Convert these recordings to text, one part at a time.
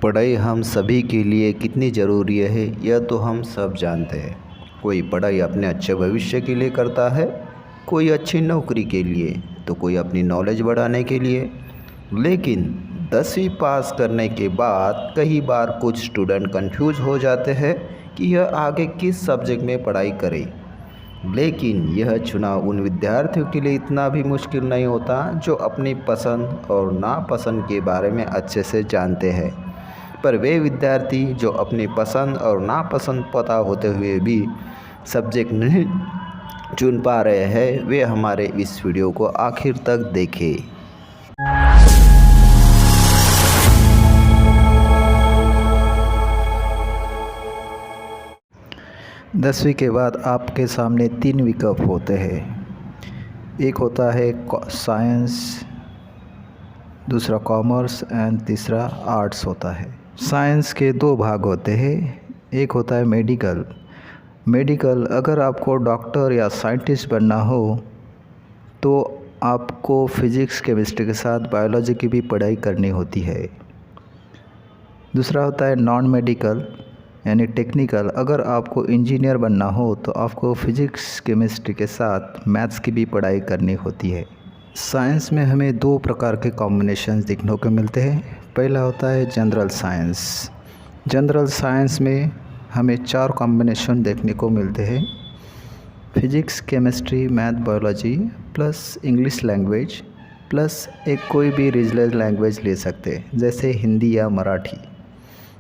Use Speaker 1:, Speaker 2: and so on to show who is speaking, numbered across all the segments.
Speaker 1: पढ़ाई हम सभी के लिए कितनी ज़रूरी है यह तो हम सब जानते हैं। कोई पढ़ाई अपने अच्छे भविष्य के लिए करता है, कोई अच्छी नौकरी के लिए, तो कोई अपनी नॉलेज बढ़ाने के लिए। लेकिन 10वीं पास करने के बाद कई बार कुछ स्टूडेंट कंफ्यूज हो जाते हैं कि यह आगे किस सब्जेक्ट में पढ़ाई करें। लेकिन यह चुनाव उन विद्यार्थियों के लिए इतना भी मुश्किल नहीं होता जो अपनी पसंद और नापसंद के बारे में अच्छे से जानते हैं। पर वे विद्यार्थी जो अपनी पसंद और नापसंद पता होते हुए भी सब्जेक्ट नहीं चुन पा रहे हैं, वे हमारे इस वीडियो को आखिर तक देखें। 10वीं के बाद आपके सामने 3 विकल्प होते हैं। एक होता है साइंस, दूसरा कॉमर्स एंड तीसरा आर्ट्स होता है। साइंस के 2 भाग होते हैं। एक होता है मेडिकल अगर आपको डॉक्टर या साइंटिस्ट बनना हो तो आपको फिज़िक्स केमिस्ट्री के साथ बायोलॉजी की भी पढ़ाई करनी होती है। दूसरा होता है नॉन मेडिकल यानी टेक्निकल अगर आपको इंजीनियर बनना हो तो आपको फिज़िक्स केमिस्ट्री के साथ मैथ्स की भी पढ़ाई करनी होती है। साइंस में हमें 2 प्रकार के कॉम्बिनेशन देखने को मिलते हैं। पहला होता है जनरल साइंस में हमें 4 कॉम्बिनेशन देखने को मिलते हैं। Physics chemistry math biology plus English language plus एक कोई भी रीजनल लैंग्वेज ले सकते हैं जैसे हिंदी या मराठी।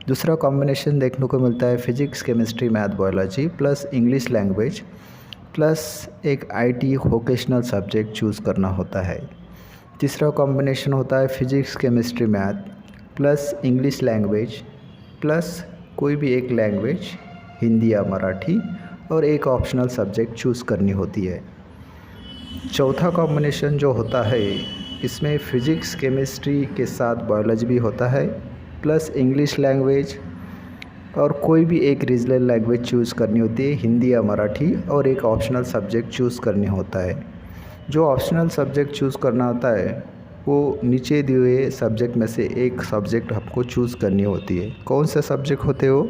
Speaker 1: दूसरा कॉम्बिनेशन देखने को मिलता है physics chemistry math biology plus English language plus एक आईटी वोकेशनल सब्जेक्ट चूज़ करना होता है। तीसरा कॉम्बिनेशन होता है physics chemistry math plus English language plus कोई भी एक लैंग्वेज हिंदी या मराठी और एक ऑप्शनल सब्जेक्ट चूज़ करनी होती है। चौथा कॉम्बिनेशन जो होता है इसमें फ़िज़िक्स केमिस्ट्री के साथ बायोलॉजी भी होता है प्लस इंग्लिश लैंग्वेज और कोई भी एक रीजनल लैंग्वेज चूज़ करनी होती है हिंदी या मराठी और एक ऑप्शनल सब्जेक्ट चूज़ करनी होता है। जो ऑप्शनल सब्जेक्ट चूज़ करना होता है वो नीचे दिए हुए सब्जेक्ट में से एक सब्जेक्ट आपको चूज़ करनी होती है। कौन से सब्जेक्ट होते हो?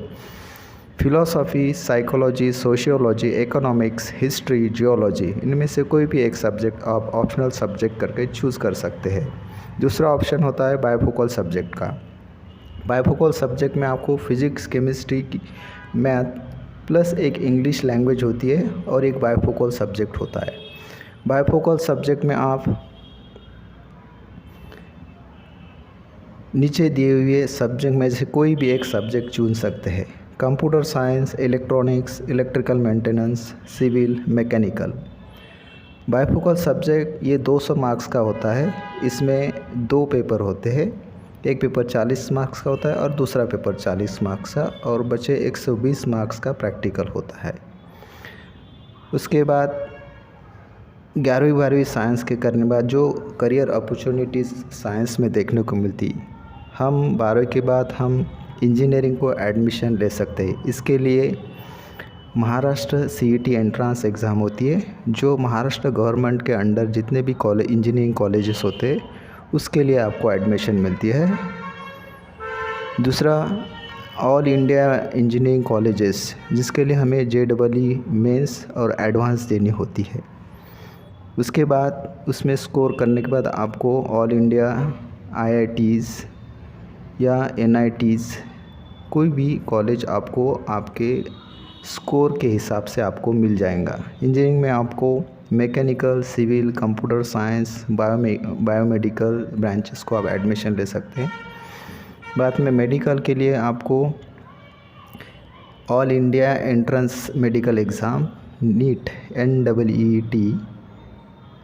Speaker 1: Philosophy, psychology, sociology, economics, history, geology, इनमें से कोई भी एक सब्जेक्ट आप ऑप्शनल सब्जेक्ट करके चूज़ कर सकते हैं। दूसरा ऑप्शन होता है बायफोकल सब्जेक्ट का। बायफोकल सब्जेक्ट में आपको फिज़िक्स केमिस्ट्री मैथ प्लस एक इंग्लिश लैंग्वेज होती है और एक बायफोकल सब्जेक्ट होता है। बायफोकल सब्जेक्ट में आप नीचे दिए हुए सब्जेक्ट में से कोई भी एक सब्जेक्ट चुन सकते हैं। Computer science, electronics, electrical maintenance, civil, mechanical. Bifocal subject ये 200 मार्क्स का होता है। इसमें 2 पेपर होते हैं। एक पेपर 40 मार्क्स का होता है और दूसरा पेपर 40 मार्क्स का और बचे 120 मार्क्स का प्रैक्टिकल होता है। उसके बाद 11वीं 12वीं साइंस के करने के बाद जो करियर अपॉर्चुनिटीज़ साइंस में देखने को मिलती, हम 12वीं के बाद हम इंजीनियरिंग को एडमिशन ले सकते हैं। इसके लिए महाराष्ट्र सीईटी एंट्रेंस एग्ज़ाम होती है जो महाराष्ट्र गवर्नमेंट के अंडर जितने भी इंजीनियरिंग कॉलेजेस होते हैं उसके लिए आपको एडमिशन मिलती है। दूसरा ऑल इंडिया इंजीनियरिंग कॉलेजेस जिसके लिए हमें JEE मेंस और एडवांस देनी होती है। उसके बाद उसमें स्कोर करने के बाद आपको ऑल इंडिया IITs या NITs कोई भी कॉलेज आपको आपके स्कोर के हिसाब से आपको मिल जाएगा। इंजीनियरिंग में आपको mechanical, civil, computer science, biomedical branches को आप एडमिशन ले सकते हैं। बाद में मेडिकल के लिए आपको all India entrance medical exam NEET NEET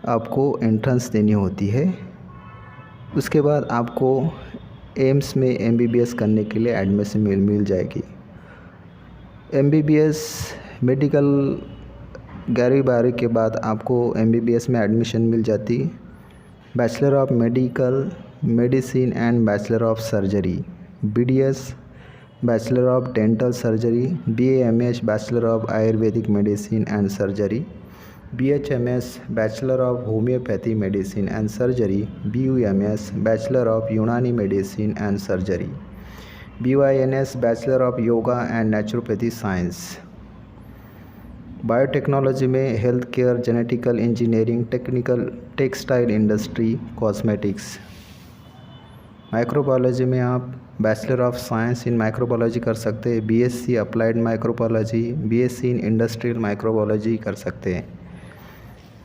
Speaker 1: आपको एंट्रेंस देनी होती है। उसके बाद आपको एम्स में MBBS करने के लिए एडमिशन मिल जाएगी। MBBS मेडिकल 11वीं 12वीं के बाद आपको MBBS में एडमिशन मिल जाती। Bachelor of medical medicine and bachelor of surgery BDS, bachelor of dental surgery, BAMH bachelor of Ayurvedic medicine and surgery, BHMS bachelor of homeopathy medicine and surgery, BUMS bachelor of Unani medicine and surgery, BYNS bachelor of yoga and naturopathy science. Biotechnology में health care, genetical engineering, technical, textile industry, cosmetics. Microbiology में आप bachelor of science in microbiology कर सकते हैं, BSc applied microbiology, BSc in industrial microbiology कर सकते हैं।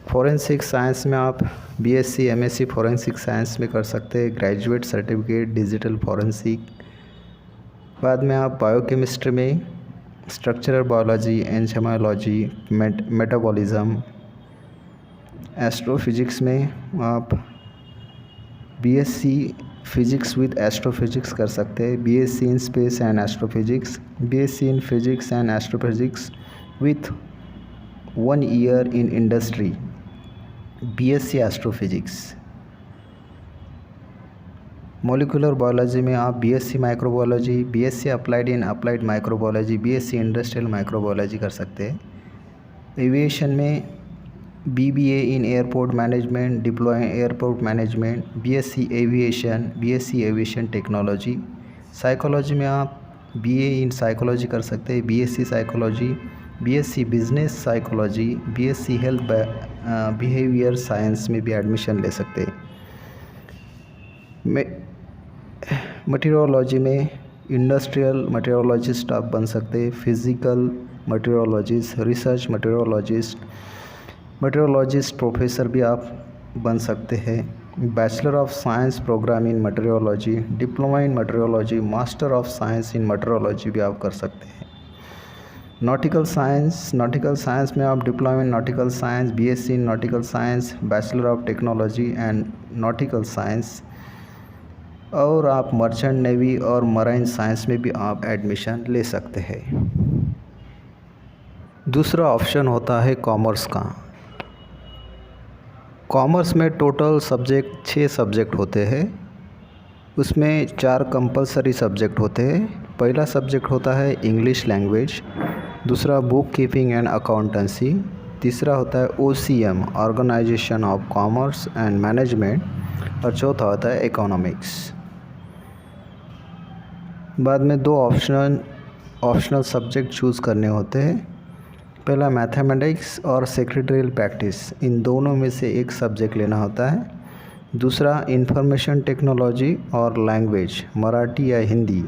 Speaker 1: Forensic science में आप BSc MSc फॉरेंसिक साइंस में कर सकते हैं, ग्रेजुएट सर्टिफिकेट डिजिटल फॉरेंसिक। बाद में आप बायोकेमिस्ट्री में structural biology, enzymology, metabolism. Astrophysics में आप BSc फिजिक्स विद एस्ट्रोफिजिक्स कर सकते हैं, BSc in space and astrophysics, BSc in physics and astrophysics with 1 year in industry, BSc astrophysics. Molecular biology में आप BSc microbiology, BSc applied in applied microbiology, BSc industrial microbiology कर सकते हैं। Aviation में BBA in airport management, diploma airport management, BSc aviation, BSc aviation technology. Psychology में आप BA in psychology कर सकते हैं, BSc psychology, BSc business psychology, BSc health behaviour science में भी एडमिशन ले सकते हैं। मटीरियोलॉजी में इंडस्ट्रियल मटीरियोलॉजिस्ट आप बन सकते हैं, physical meteorologist, research meteorologist professor भी आप बन सकते हैं। Bachelor of science program in meteorology, diploma in meteorology, master of science in meteorology भी आप कर सकते हैं। नॉटिकल साइंस में आप diploma in nautical science, BSc in nautical science, bachelor of technology and nautical science. और आप मर्चेंट नेवी और मराइन साइंस में भी आप एडमिशन ले सकते हैं। दूसरा ऑप्शन होता है कॉमर्स का। कॉमर्स में टोटल सब्जेक्ट 6 सब्जेक्ट होते हैं, उसमें 4 कंपलसरी सब्जेक्ट होते हैं। पहला सब्जेक्ट होता है इंग्लिश लैंग्वेज, दूसरा बुक कीपिंग एंड अकाउंटेंसी, तीसरा होता है OCM organisation of commerce and management, और चौथा होता है इकोनॉमिक्स। बाद में 2 ऑप्शनल सब्जेक्ट चूज़ करने होते हैं। पहला मैथमेटिक्स और सेक्रेटरियल प्रैक्टिस, इन दोनों में से एक सब्जेक्ट लेना होता है। दूसरा इंफॉर्मेशन टेक्नोलॉजी और लैंग्वेज, मराठी या हिंदी,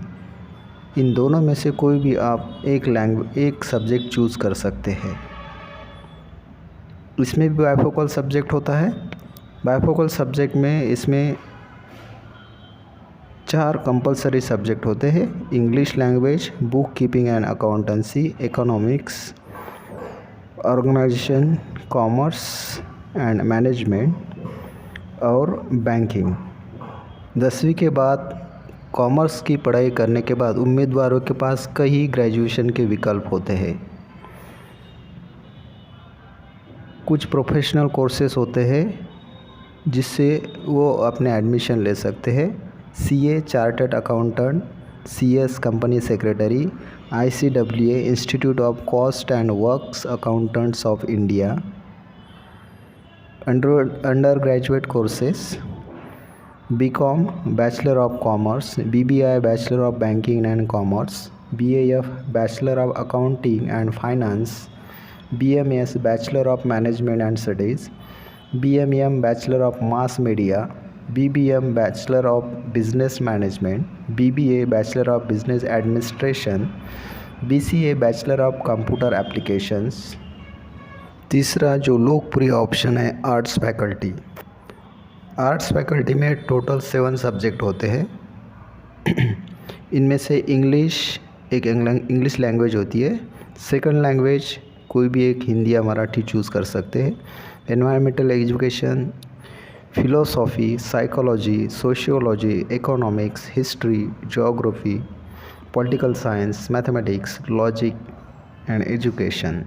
Speaker 1: इन दोनों में से कोई भी आप एक सब्जेक्ट चूज़ कर सकते हैं। इसमें भी बाइफोकल सब्जेक्ट होता है। बाइफोकल सब्जेक्ट में इसमें 4 कंपलसरी सब्जेक्ट होते हैं, English language, book keeping and accountancy, economics, organisation, commerce and management और बैंकिंग। 10वीं के बाद कॉमर्स की पढ़ाई करने के बाद उम्मीदवारों के पास कई ग्रेजुएशन के विकल्प होते हैं। कुछ प्रोफेशनल कोर्सेज होते हैं जिससे वो अपने एडमिशन ले सकते हैं। CA chartered accountant, CS company secretary, ICWA institute of cost and works accountants of India. Under graduate courses BCom bachelor of commerce, BBI bachelor of banking and commerce, BAF bachelor of accounting and finance, BMS bachelor of management and studies, BMM bachelor of mass media, BBM bachelor of business management, BBA bachelor of business administration, BCA bachelor of computer applications. तीसरा जो लोकप्रिय option है arts faculty. Arts faculty में total 7 subject होते हैं। इनमें से एक इंग्लिश लैंग्वेज होती है, सेकंड लैंग्वेज कोई भी एक हिंदी या मराठी चूज़ कर सकते हैं। Environmental education, philosophy, psychology, sociology, economics, history, geography, political science, mathematics, logic and education.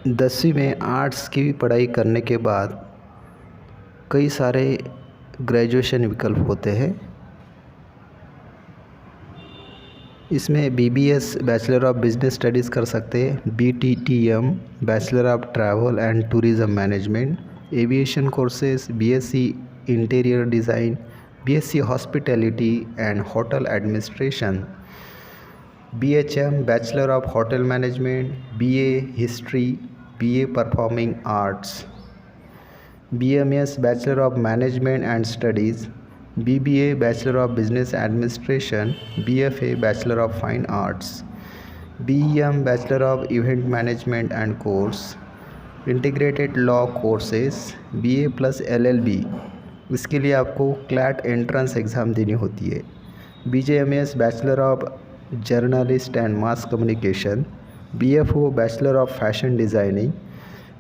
Speaker 1: दसवीं में आर्ट्स की पढ़ाई करने के बाद कई सारे ग्रेजुएशन विकल्प होते हैं। इसमें BBS bachelor of business studies कर सकते हैं, BTTM bachelor of travel and tourism management, aviation courses, BSc interior design, BSc hospitality and hotel administration, BHM bachelor of hotel management, BA history, BA performing arts, BMS bachelor of management and studies, BBA bachelor of business administration, BFA bachelor of fine arts, BEM bachelor of event management and course, integrated law courses, BA plus LLB। इसके लिए आपको CLAT entrance exam देनी होती है। BJMS bachelor of journalist and mass communication, BFO bachelor of fashion designing,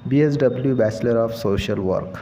Speaker 1: BSW bachelor of social work.